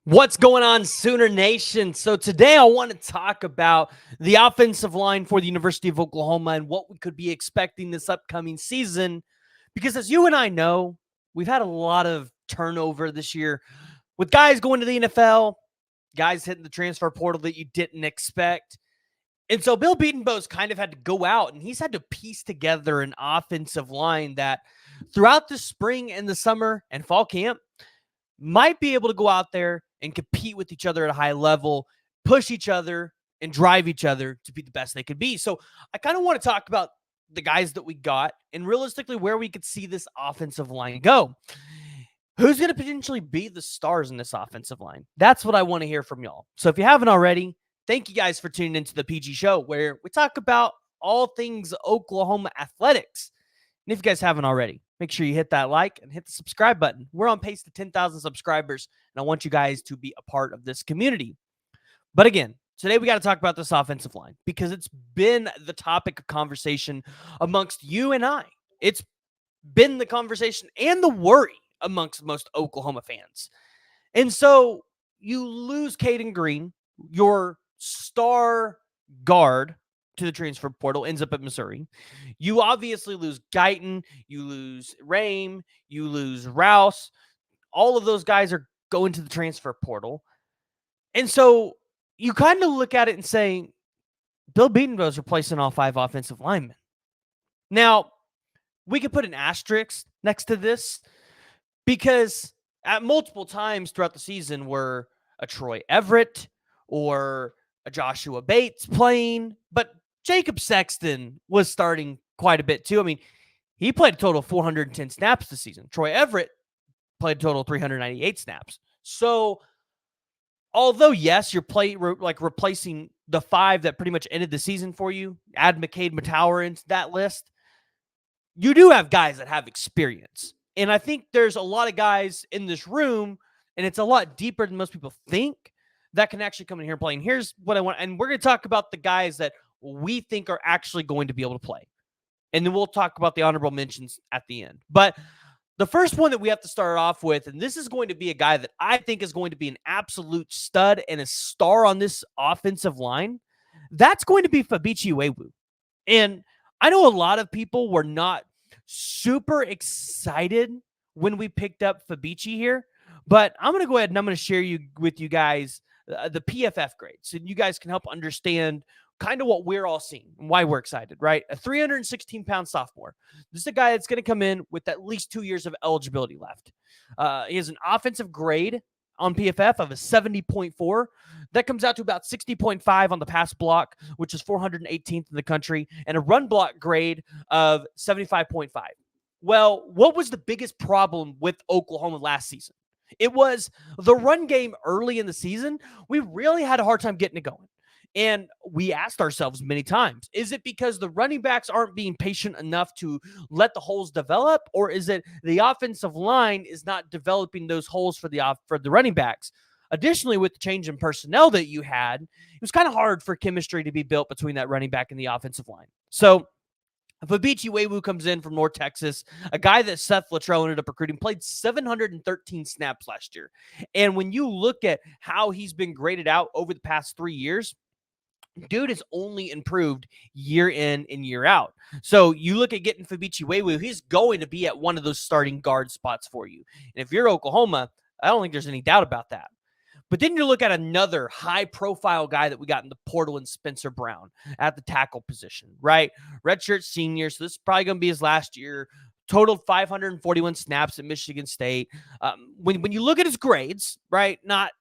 What's going on, Sooner Nation? So today I want to talk about the offensive line for the University of Oklahoma and what we could be expecting this upcoming season. Because as you and I know, we've had a lot of turnover this year with guys going to the NFL, guys hitting the transfer portal that you didn't expect. And so Bill Bedenbaugh's kind of had to go out and he's had to piece together an offensive line that throughout the spring and the summer and fall camp might be able to go out there and compete with each other at a high level, push each other, and drive each other to be the best they could be. So I kind of want to talk about the guys that we got and realistically where we could see this offensive line go. Who's going to potentially be the stars in this offensive line? That's what I want to hear from y'all. So if you haven't already, thank you guys for tuning into the PG show where we talk about all things Oklahoma athletics. And if you guys haven't already, make sure you hit that like and hit the subscribe button. We're on pace to 10,000 subscribers, and I want you guys to be a part of this community. But again, today we got to talk about this offensive line because it's been the topic of conversation amongst you and I. It's been the conversation and the worry amongst most Oklahoma fans. And so you lose Caden Green, your star guard, to the transfer portal, ends up at Missouri. You obviously lose Guyton, you lose Rame, you lose Rouse. All of those guys are going to the transfer portal. And so you kind of look at it and say, Bill Bedenbaugh is replacing all 5 offensive linemen. Now, we could put an asterisk next to this because at multiple times throughout the season were a Troy Everett or a Joshua Bates playing, but Jacob Sexton was starting quite a bit too. I mean, he played a total of 410 snaps this season. Troy Everett played a total of 398 snaps. So, although yes, you're replacing the 5 that pretty much ended the season for you, add McCade Matower into that list, you do have guys that have experience. And I think there's a lot of guys in this room, and it's a lot deeper than most people think, that can actually come in here and play. And here's what I want. And we're going to talk about the guys that we think are actually going to be able to play. And then we'll talk about the honorable mentions at the end. But the first one that we have to start off with, and this is going to be a guy that I think is going to be an absolute stud and a star on this offensive line, that's going to be Fabi Wewu. And I know a lot of people were not super excited when we picked up Fabi here, but I'm going to go ahead and I'm going to share with you guys the PFF grades, and you guys can help understand kind of what we're all seeing and why we're excited, right? A 316-pound sophomore. This is a guy that's going to come in with at least 2 years of eligibility left. He has an offensive grade on PFF of a 70.4. That comes out to about 60.5 on the pass block, which is 418th in the country, and a run block grade of 75.5. Well, what was the biggest problem with Oklahoma last season? It was the run game early in the season. We really had a hard time getting it going. And we asked ourselves many times, is it because the running backs aren't being patient enough to let the holes develop? Or is it the offensive line is not developing those holes for the running backs? Additionally, with the change in personnel that you had, it was kind of hard for chemistry to be built between that running back and the offensive line. So Fabi Wewu comes in from North Texas, a guy that Seth Luttrell ended up recruiting, played 713 snaps last year. And when you look at how he's been graded out over the past 3 years, dude has only improved year in and year out. So you look at getting Fabi Wewu, he's going to be at one of those starting guard spots for you. And if you're Oklahoma, I don't think there's any doubt about that. But then you look at another high-profile guy that we got in the portal in Spencer Brown at the tackle position, right? Redshirt senior, so this is probably going to be his last year. Totaled 541 snaps at Michigan State. When you look at his grades, right, not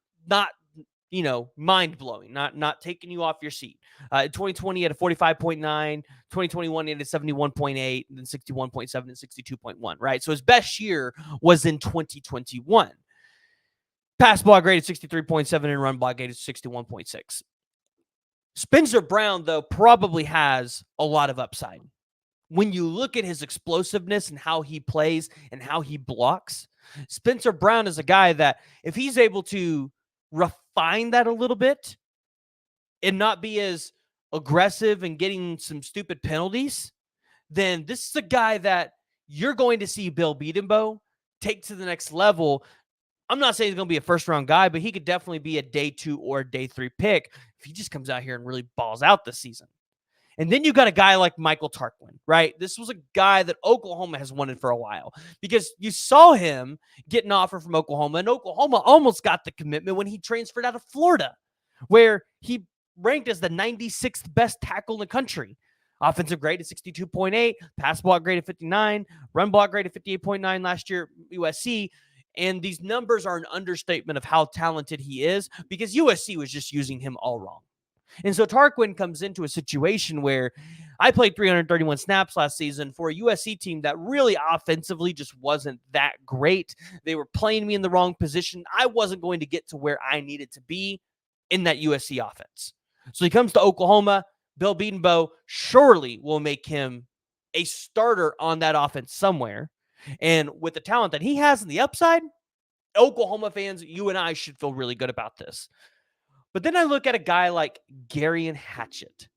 mind-blowing, not taking you off your seat. In 2020, he had a 45.9. 2021, he had a 71.8, and then 61.7 and 62.1, right? So his best year was in 2021. Pass block grade is 63.7 and run block grade is 61.6. Spencer Brown, though, probably has a lot of upside. When you look at his explosiveness and how he plays and how he blocks, Spencer Brown is a guy that if he's able to refine that a little bit and not be as aggressive and getting some stupid penalties, then this is a guy that you're going to see Bill Bedenbaugh take to the next level. I'm not saying he's going to be a first-round guy, but he could definitely be a day 2 or a day 3 pick if he just comes out here and really balls out this season. And then you got a guy like Michael Tarquin, right? This was a guy that Oklahoma has wanted for a while because you saw him get an offer from Oklahoma, and Oklahoma almost got the commitment when he transferred out of Florida, where he ranked as the 96th best tackle in the country. Offensive grade at 62.8, pass block grade at 59, run block grade at 58.9 last year USC. And these numbers are an understatement of how talented he is because USC was just using him all wrong. And so Tarquin comes into a situation where I played 331 snaps last season for a USC team that really offensively just wasn't that great. They were playing me in the wrong position. I wasn't going to get to where I needed to be in that USC offense. So he comes to Oklahoma. Bill Bedenbaugh surely will make him a starter on that offense somewhere. And with the talent that he has in the upside, Oklahoma fans, you and I should feel really good about this. But then I look at a guy like Garen Hatchet.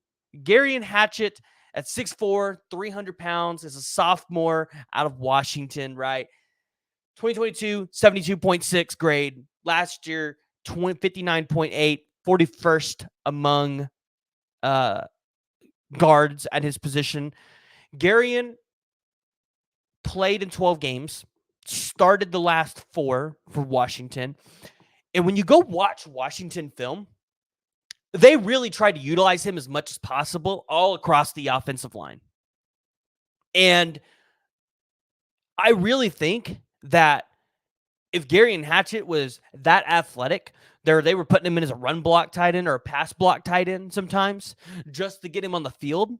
Garen Hatchet at 6'4", 300 pounds, is a sophomore out of Washington, right? 2022, 72.6 grade. Last year, 59.8, 41st among guards at his position. Garen played in 12 games, started the last 4 for Washington. And when you go watch Washington film, they really tried to utilize him as much as possible all across the offensive line. And I really think that if Garen Hatchet was that athletic, they were putting him in as a run block tight end or a pass block tight end sometimes just to get him on the field.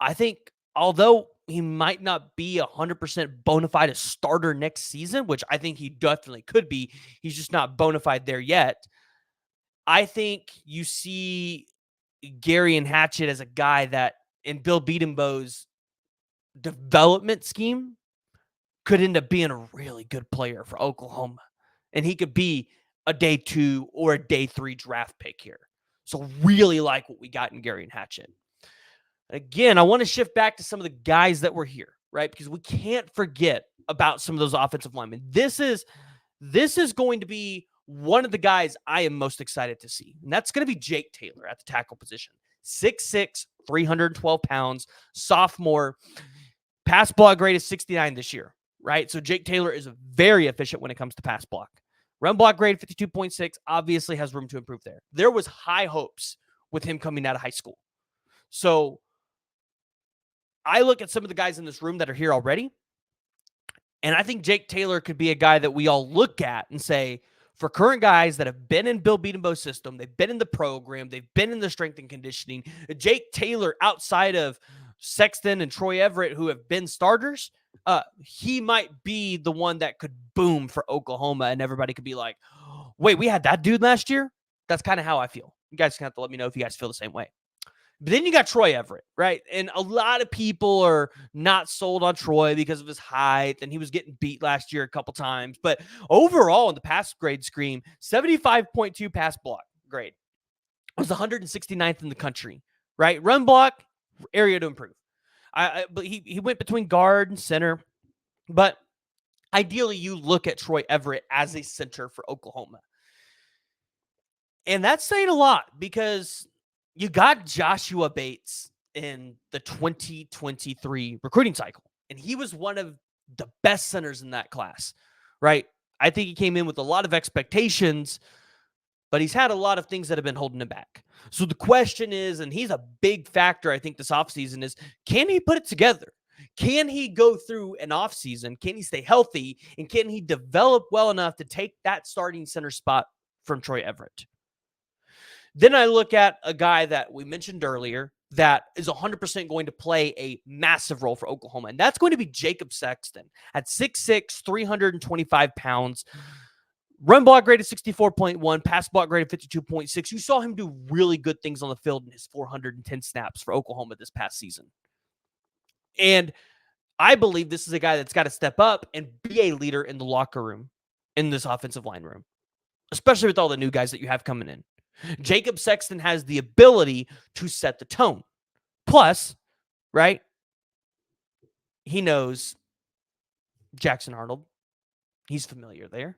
I think although he might not be 100% bona fide a starter next season, which I think he definitely could be, he's just not bona fide there yet. I think you see Garen Hatchet as a guy that in Bill Bedenbaugh's development scheme could end up being a really good player for Oklahoma. And he could be a day 2 or a day 3 draft pick here. So really like what we got in Garen Hatchet. Again, I want to shift back to some of the guys that were here, right? Because we can't forget about some of those offensive linemen. This is going to be one of the guys I am most excited to see. And that's going to be Jake Taylor at the tackle position. 6'6", 312 pounds, sophomore. Pass block grade is 69 this year, right? So Jake Taylor is very efficient when it comes to pass block. Run block grade 52.6 obviously has room to improve there. There was high hopes with him coming out of high school. So I look at some of the guys in this room that are here already, and I think Jake Taylor could be a guy that we all look at and say, for current guys that have been in Bill Bedenbaugh's system, they've been in the program, they've been in the strength and conditioning, Jake Taylor outside of Sexton and Troy Everett, who have been starters, he might be the one that could boom for Oklahoma, and everybody could be like, wait, we had that dude last year? That's kind of how I feel. You guys can have to let me know if you guys feel the same way. But then you got Troy Everett, right? And a lot of people are not sold on Troy because of his height, and he was getting beat last year a couple times. But overall, in the pass grade screen, 75.2 pass block grade. It was 169th in the country, right? Run block, area to improve. But he went between guard and center. But ideally, you look at Troy Everett as a center for Oklahoma. And that's saying a lot because you got Joshua Bates in the 2023 recruiting cycle, and he was one of the best centers in that class, right? I think he came in with a lot of expectations, but he's had a lot of things that have been holding him back. So the question is, and he's a big factor, I think, this offseason is, can he put it together? Can he go through an offseason? Can he stay healthy? And can he develop well enough to take that starting center spot from Troy Everett? Then I look at a guy that we mentioned earlier that is 100% going to play a massive role for Oklahoma, and that's going to be Jacob Sexton at 6'6", 325 pounds. Run block grade of 64.1, pass block grade of 52.6. You saw him do really good things on the field in his 410 snaps for Oklahoma this past season. And I believe this is a guy that's got to step up and be a leader in the locker room, in this offensive line room, especially with all the new guys that you have coming in. Jacob Sexton has the ability to set the tone. Plus, right, he knows Jackson Arnold. He's familiar there.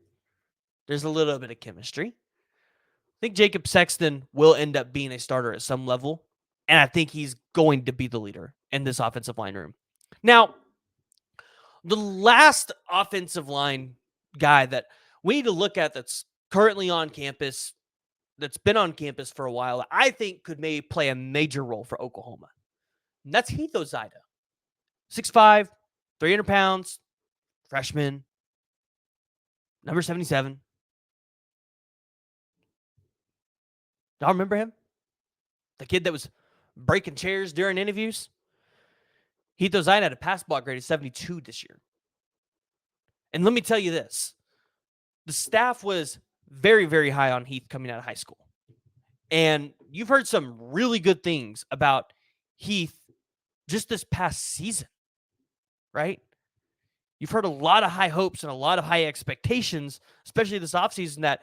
There's a little bit of chemistry. I think Jacob Sexton will end up being a starter at some level, and I think he's going to be the leader in this offensive line room. Now, the last offensive line guy that we need to look at that's currently on campus, that's been on campus for a while, I think could maybe play a major role for Oklahoma. And that's Heath Zida. 6'5", 300 pounds, freshman, number 77. Y'all remember him? The kid that was breaking chairs during interviews? Heath Zida had a pass block grade of 72 this year. And let me tell you this. The staff was very, very high on Heath coming out of high school. And you've heard some really good things about Heath just this past season, right? You've heard a lot of high hopes and a lot of high expectations, especially this offseason, that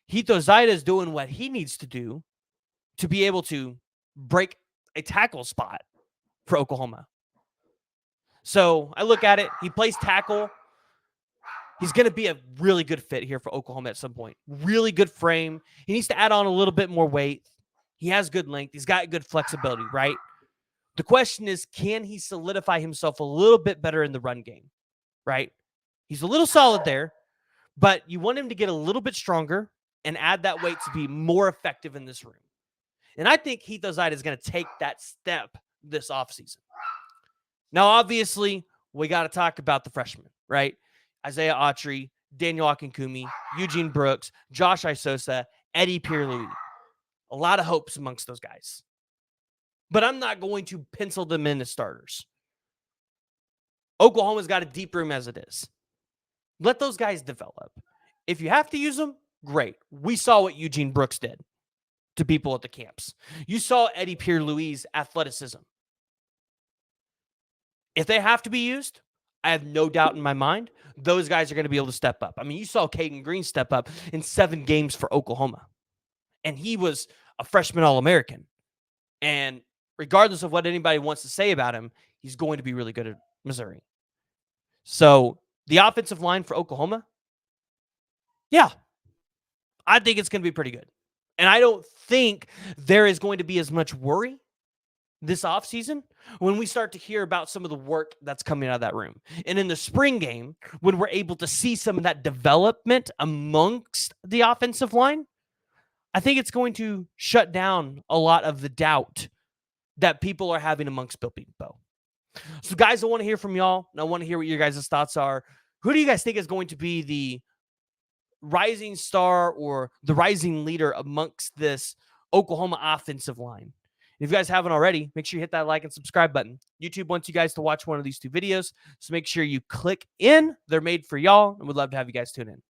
Heath Zida is doing what he needs to do to be able to break a tackle spot for Oklahoma. So I look at it. He plays tackle. He's going to be a really good fit here for Oklahoma at some point. Really good frame. He needs to add on a little bit more weight. He has good length. He's got good flexibility, right? The question is, can he solidify himself a little bit better in the run game, right? He's a little solid there, but you want him to get a little bit stronger and add that weight to be more effective in this room. And I think Heath Zida is going to take that step this offseason. Now, obviously, we got to talk about the freshmen, right? Isaiah Autry, Daniel Akinkumi, Eugene Brooks, Josh Isosa, Eddie Pierre-Louis. A lot of hopes amongst those guys. But I'm not going to pencil them in as starters. Oklahoma's got a deep room as it is. Let those guys develop. If you have to use them, great. We saw what Eugene Brooks did to people at the camps. You saw Eddie Pierre-Louis' athleticism. If they have to be used, I have no doubt in my mind, those guys are going to be able to step up. I mean, you saw Caden Green step up in 7 games for Oklahoma. And he was a freshman All-American. And regardless of what anybody wants to say about him, he's going to be really good at Missouri. So the offensive line for Oklahoma, yeah, I think it's going to be pretty good. And I don't think there is going to be as much worry this offseason when we start to hear about some of the work that's coming out of that room. And in the spring game, when we're able to see some of that development amongst the offensive line, I think it's going to shut down a lot of the doubt that people are having amongst Bedenbaugh. So, guys, I want to hear from y'all, and I want to hear what your guys' thoughts are. Who do you guys think is going to be the rising star or the rising leader amongst this Oklahoma offensive line? If you guys haven't already, make sure you hit that like and subscribe button. YouTube wants you guys to watch one of these 2 videos, so make sure you click in. They're made for y'all, and we'd love to have you guys tune in.